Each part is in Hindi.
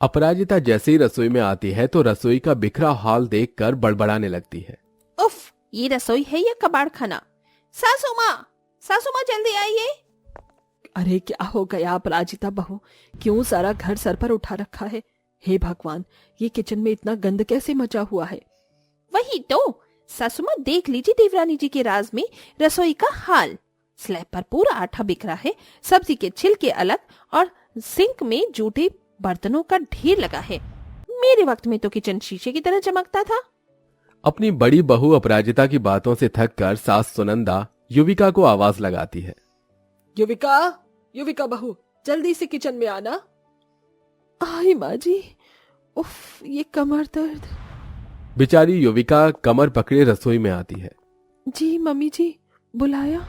अपराजिता जैसे ही रसोई में आती है तो रसोई का बिखरा हाल देखकर बड़बड़ाने लगती है। उफ, ये रसोई है या कबाड़ खाना? सासू माँ जल्दी आइए। अरे क्या हो गया अपराजिता बहू, क्यों सारा घर सर पर उठा रखा है? हे भगवान, ये किचन में इतना गंद कैसे मचा हुआ है? वही तो सासू माँ, देख लीजिए देवरानी जी के राज में रसोई का हाल। स्लैब पर पूरा आटा बिखरा है, सब्जी के छिलके अलग और सिंक में जूठे बर्तनों का ढेर लगा है। मेरे वक्त में तो किचन शीशे की तरह चमकता था। अपनी बड़ी बहू अपराजिता की बातों से थककर सास सुनंदा युविका को आवाज लगाती है। युविका बहू, जल्दी से किचन में आना। आई माँ जी, उफ, ये कमर दर्द। बेचारी युविका कमर पकड़े रसोई में आती है। जी मम्मी जी, बुलाया?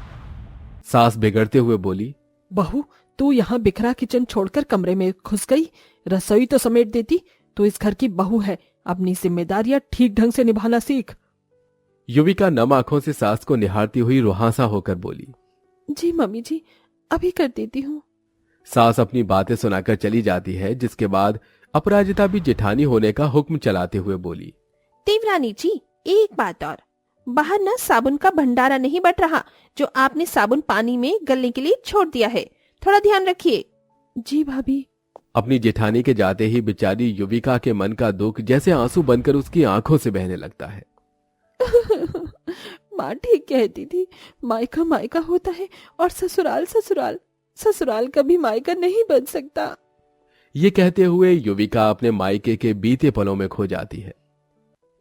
सास बिगड़ते हुए बोली, बहू, तू यहाँ बिखरा किचन छोड़कर कमरे में घुस गई। रसोई तो समेट देती। तू इस घर की बहू है, अपनी जिम्मेदारियां ठीक ढंग से निभाना सीख। युविका नम आंखों से सास को निहारती हुई रुहासा होकर बोली, जी मम्मी जी, अभी कर देती हूँ। सास अपनी बातें सुनाकर चली जाती है, जिसके बाद अपराजिता भी जेठानी होने का हुक्म चलाते हुए बोली, देवरानी जी, एक बात और, बाहर न साबुन का भंडारा नहीं बट रहा जो आपने साबुन पानी में गलने के लिए छोड़ दिया है, थोड़ा ध्यान रखिए। जी भाभी। अपनी जेठानी के जाते ही बेचारी युविका के मन का दुख जैसे आंसू बनकर उसकी आंखों से बहने लगता है। माँ ठीक कहती थी, मायका मायका होता है और ससुराल ससुराल। ससुराल कभी मायका नहीं बन सकता। ये कहते हुए युविका अपने मायके के बीते पलों में खो जाती है।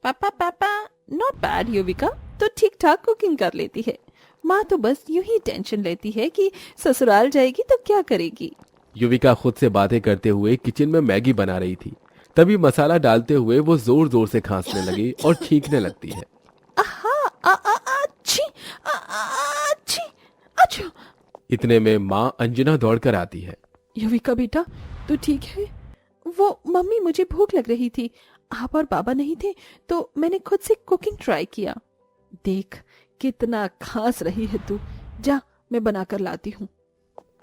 पापा, नॉट बैड युविका, तो ठीक ठाक कुकिंग कर लेती है। माँ तो बस यूं ही टेंशन लेती है कि ससुराल जाएगी तो क्या करेगी। युविका खुद से बातें करते हुए किचन में मैगी बना रही थी। तभी मसाला डालते हुए वो जोर जोर से खांसने लगी और छींकने लगती है। इतने में माँ अंजना दौड़कर आती है। युविका बेटा, तू ठीक है? वो मम्मी, मुझे भूख लग रही थी, आप और बाबा नहीं थे तो मैंने खुद से कुकिंग ट्राई किया। देख कितना खास रही है तू। जा, मैं बनाकर लाती हूँ।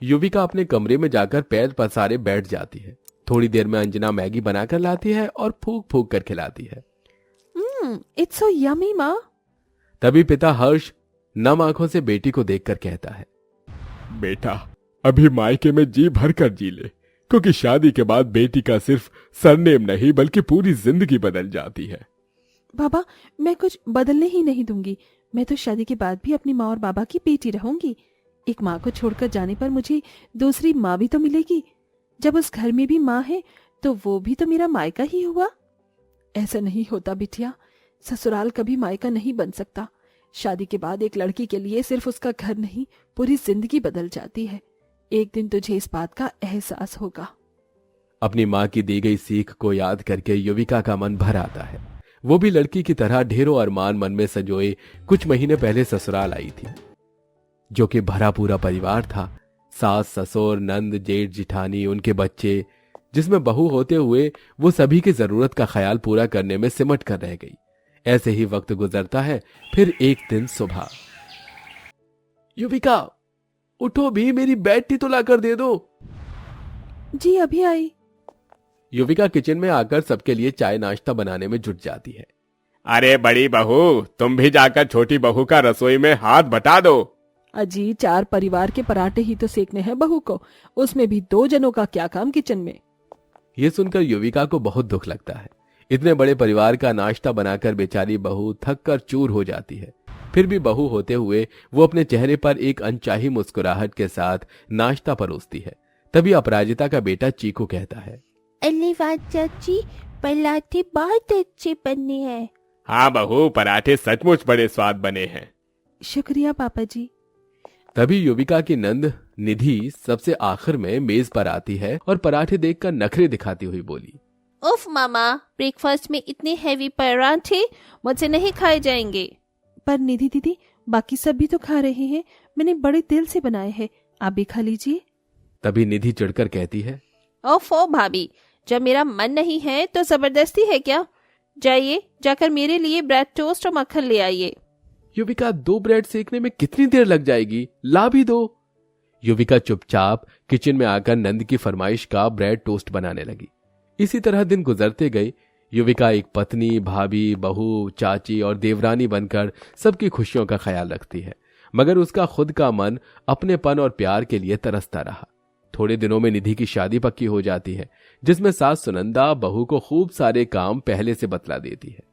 युविका अपने कमरे में जाकर पैर पसारे बैठ जाती है। थोड़ी देर में अंजना मैगी बनाकर लाती है और फूंक फूंक कर खिलाती है। इट्स सो यमी माँ। तभी पिता हर्ष नम आंखों से बेटी को देखकर कहता है, बेटा, अभी मायके में जी भर कर जी ले, क्योंकि शादी के बाद बेटी का सिर्फ सरनेम नहीं बल्कि पूरी जिंदगी बदल जाती है। बाबा, मैं कुछ बदलने ही नहीं दूंगी। मैं तो शादी के बाद भी अपनी माँ और बाबा की बेटी रहूंगी। एक माँ को छोड़कर जाने पर मुझे दूसरी माँ भी तो मिलेगी। जब उस घर में भी माँ है तो वो भी तो मेरा मायका ही हुआ। ऐसा नहीं होता बिटिया, ससुराल कभी मायका नहीं बन सकता। शादी के बाद एक लड़की के लिए सिर्फ उसका घर नहीं, पूरी जिंदगी बदल जाती है। एक दिन तुझे इस बात का एहसास होगा। अपनी माँ की दी गई सीख को याद करके युविका का मन भर आता है। वो भी लड़की की तरह ढेरों अरमान मन में सजोए कुछ महीने पहले ससुराल आई थी, जो कि भरा पूरा परिवार था। सास, ससुर, नंद, जेठ, जिठानी, उनके बच्चे, जिसमें बहू होते हुए वो सभी की जरूरत का ख्याल पूरा करने में सिमट कर रह गई। ऐसे ही वक्त गुजरता है। फिर एक दिन सुबह, युविका उठो भी, मेरी बेड टी तो लाकर दे दो। जी अभी आई। युविका किचन में आकर सबके लिए चाय नाश्ता बनाने में जुट जाती है। अरे बड़ी बहू, तुम भी जाकर छोटी बहू का रसोई में हाथ बटा दो। अजी, 4 परिवार के पराठे ही तो सेकने हैं बहू को, उसमें भी 2 जनों का क्या काम किचन में। ये सुनकर युविका को बहुत दुख लगता है। इतने बड़े परिवार का नाश्ता बनाकर बेचारी बहू थक कर चूर हो जाती है। फिर भी बहू होते हुए वो अपने चेहरे पर एक अनचाही मुस्कुराहट के साथ नाश्ता परोसती है। तभी अपराजिता का बेटा चीकू कहता है, अरे वाह चाची, पराठे बहुत अच्छे बने हैं। हाँ बहू, पराठे सचमुच बड़े स्वाद बने हैं। शुक्रिया पापा जी। तभी युविका की नंद निधि सबसे आखिर में मेज पर आती है और पराठे देखकर नखरे दिखाती हुई बोली, उफ मामा, ब्रेकफास्ट में इतने हैवी पराठे मुझसे नहीं खाए जाएंगे। पर निधि दीदी, बाकी सब भी तो खा रहे हैं, मैंने बड़े दिल से बनाए हैं, आप भी खा लीजिए। तभी निधि चिढ़कर कहती है, ओफो भाभी, जब मेरा मन नहीं है तो जबरदस्ती है क्या? जाइए, जाकर मेरे लिए ब्रेड टोस्ट और मक्खन ले आइए। युविका, 2 ब्रेड सेकने में कितनी देर लग जाएगी, ला भी दो। युविका चुपचाप किचन में आकर नंद की फरमाइश का ब्रेड टोस्ट बनाने लगी। इसी तरह दिन गुजरते गए। युविका एक पत्नी, भाभी, बहू, चाची और देवरानी बनकर सबकी खुशियों का ख्याल रखती है, मगर उसका खुद का मन अपनेपन और प्यार के लिए तरसता रहा। थोड़े दिनों में निधि की शादी पक्की हो जाती है, जिसमें सास सुनंदा बहू को खूब सारे काम पहले से बतला देती है।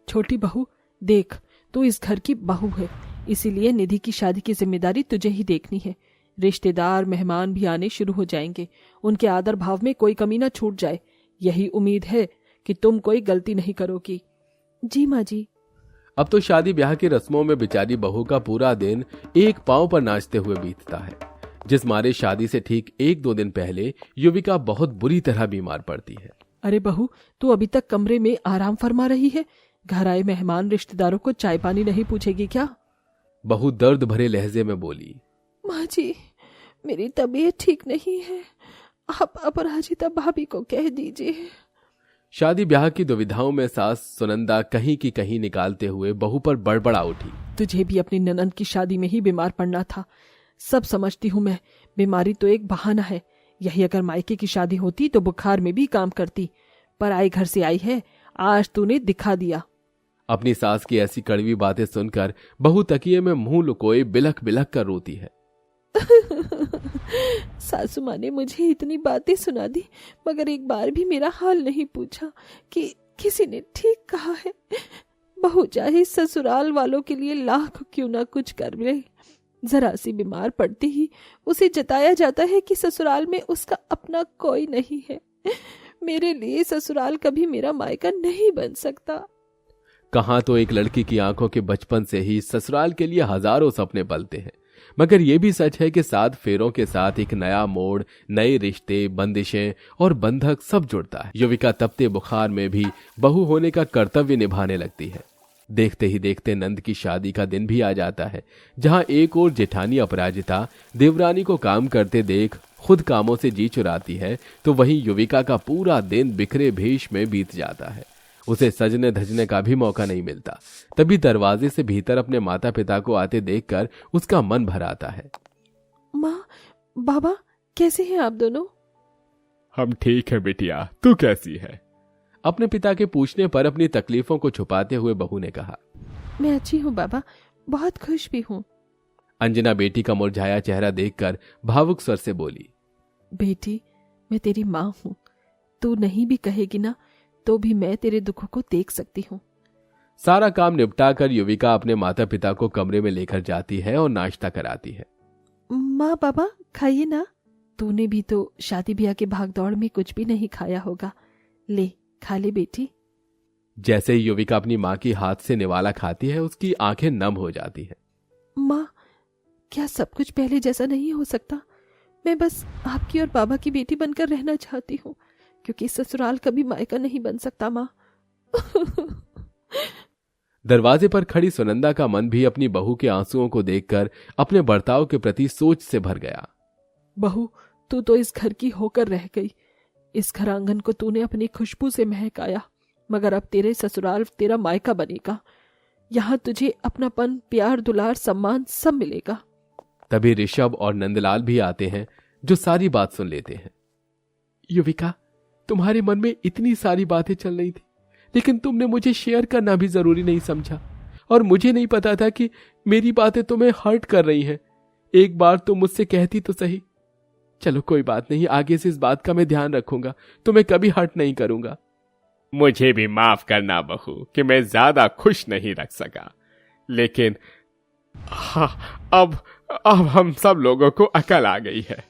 छोटी बहू देख, तू इस घर की बहू है, इसीलिए निधि की शादी की जिम्मेदारी तुझे ही देखनी है। रिश्तेदार मेहमान भी आने शुरू हो जाएंगे, उनके आदर भाव में कोई कमी ना छूट जाए। यही उम्मीद है कि तुम कोई गलती नहीं करोगी। जी माँ जी। अब तो शादी ब्याह की रस्मों में बेचारी बहू का पूरा दिन एक पांव पर नाचते हुए बीतता है, जिस मारे शादी से ठीक 1-2 दिन पहले युविका बहुत बुरी तरह बीमार पड़ती है। अरे बहू, तू अभी तक कमरे में आराम फरमा रही है? घर आए मेहमान रिश्तेदारों को चाय पानी नहीं पूछेगी क्या? बहू दर्द भरे लहजे में बोली। माँ जी, मेरी तबीयत ठीक नहीं है, आप अपराजिता भाभी को कह दीजिए। शादी ब्याह की दुविधाओं में सास सुनंदा कहीं की कहीं निकालते हुए बहू पर बड़बड़ा उठी। तुझे भी अपनी ननंद की शादी में ही बीमार पड़ना था। सब समझती हूँ मैं, बीमारी तो एक बहाना है। यही अगर मायके की शादी होती तो बुखार में भी काम करती, पर आई घर से आई है, आज तूने दिखा दिया। अपनी सास की ऐसी कड़वी बातें सुनकर बहू तकिए में मुंह लुकोए बिलख बिलख कर रोती है। सासू माँ ने मुझे इतनी बातें सुना दी, मगर एक बार भी मेरा हाल नहीं पूछा कि किसी ने ठीक कहा है। बहू चाहे ससुराल वालों के लिए लाख क्यों ना कुछ कर ले, जरा सी बीमार पड़ती ही उसे जताया जाता है कि ससुराल में उसका अपना कोई नहीं है। मेरे लिए ससुराल कभी मेरा मायका नहीं बन सकता। कहां तो एक लड़की की आंखों के बचपन से ही ससुराल के लिए हजारों सपने पलते हैं, मगर यह भी सच है कि 7 फेरों के साथ एक नया मोड़, नए रिश्ते, बंदिशें और बंधक सब जुड़ता है। युविका तपते बुखार में भी बहू होने का कर्तव्य निभाने लगती है। देखते ही देखते नंद की शादी का दिन भी आ जाता है, जहां एक और जेठानी अपराजिता देवरानी को काम करते देख खुद कामों से जी चुराती है, तो वहीं युविका का पूरा दिन बिखरे भेष में बीत जाता है। उसे सजने धजने का भी मौका नहीं मिलता। तभी दरवाजे से भीतर अपने माता पिता को आते देखकर उसका मन भर आता है। माँ, बाबा, कैसे हैं आप दोनों? हम ठीक है बिटिया, तू कैसी है? अपने पिता के पूछने पर अपनी तकलीफों को छुपाते हुए बहू ने कहा। मैं अच्छी हूँ बाबा, बहुत खुश भी हूँ। अंजना बेटी का मुरझाया चेहरा देखकर भावुक स्वर से बोली। बेटी, मैं तेरी माँ हूँ, तू नहीं भी कहेगी ना तो भी मैं तेरे दुखों को देख सकती हूँ। सारा काम निपटाकर युविका अपने माता पिता को कमरे में लेकर जाती है और नाश्ता कराती है। माँ, बाबा, खाइए ना। तूने भी तो शादी ब्याह के भागदौड़ में कुछ भी नहीं खाया होगा, ले खा ले बेटी। जैसे ही युविका अपनी माँ की हाथ से निवाला खाती है, उसकी आंखें नम हो जाती है। माँ, क्या सब कुछ पहले जैसा नहीं हो सकता? मैं बस आपकी और बाबा की बेटी बनकर रहना चाहती हूँ, क्योंकि ससुराल कभी मायका नहीं बन सकता माँ। दरवाजे पर खड़ी सुनंदा का मन भी अपनी बहू के आंसुओं को देखकर अपने बर्ताव के प्रति सोच से भर गया। बहू, तू तो इस घर की होकर रह गई। इस घर आंगन को तूने अपनी खुशबू से महकाया, मगर अब तेरे ससुराल तेरा मायका बनेगा। यहाँ तुझे अपनापन, प्यार, दुलार, सम्मान सब मिलेगा। तभी ऋषभ और नंदलाल भी आते हैं, जो सारी बात सुन लेते हैं। युविका, तुम्हारे मन में इतनी सारी बातें चल रही थी, लेकिन तुमने मुझे शेयर करना भी जरूरी नहीं समझा, और मुझे नहीं पता था कि मेरी बातें तुम्हें हर्ट कर रही हैं। एक बार तुम मुझसे कहती तो सही। चलो कोई बात नहीं, आगे से इस बात का मैं ध्यान रखूंगा, तुम्हें कभी हर्ट नहीं करूंगा। मुझे भी माफ करना बहू कि मैं ज्यादा खुश नहीं रख सका, लेकिन हाँ, अब हम सब लोगों को अकल आ गई है।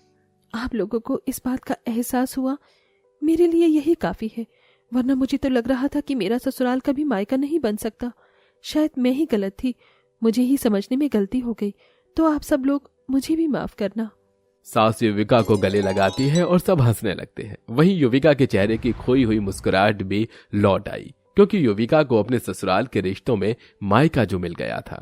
आप लोगों को इस बात का एहसास हुआ, मेरे लिए यही काफी है, वरना मुझे तो लग रहा था कि मेरा ससुराल कभी मायका नहीं बन सकता। शायद मैं ही गलत थी, मुझे ही समझने में गलती हो गई, तो आप सब लोग मुझे भी माफ करना। सास युविका को गले लगाती है और सब हंसने लगते हैं। वहीं युविका के चेहरे की खोई हुई मुस्कुराहट भी लौट आई, क्योंकि युविका को अपने ससुराल के रिश्तों में मायका जो मिल गया था।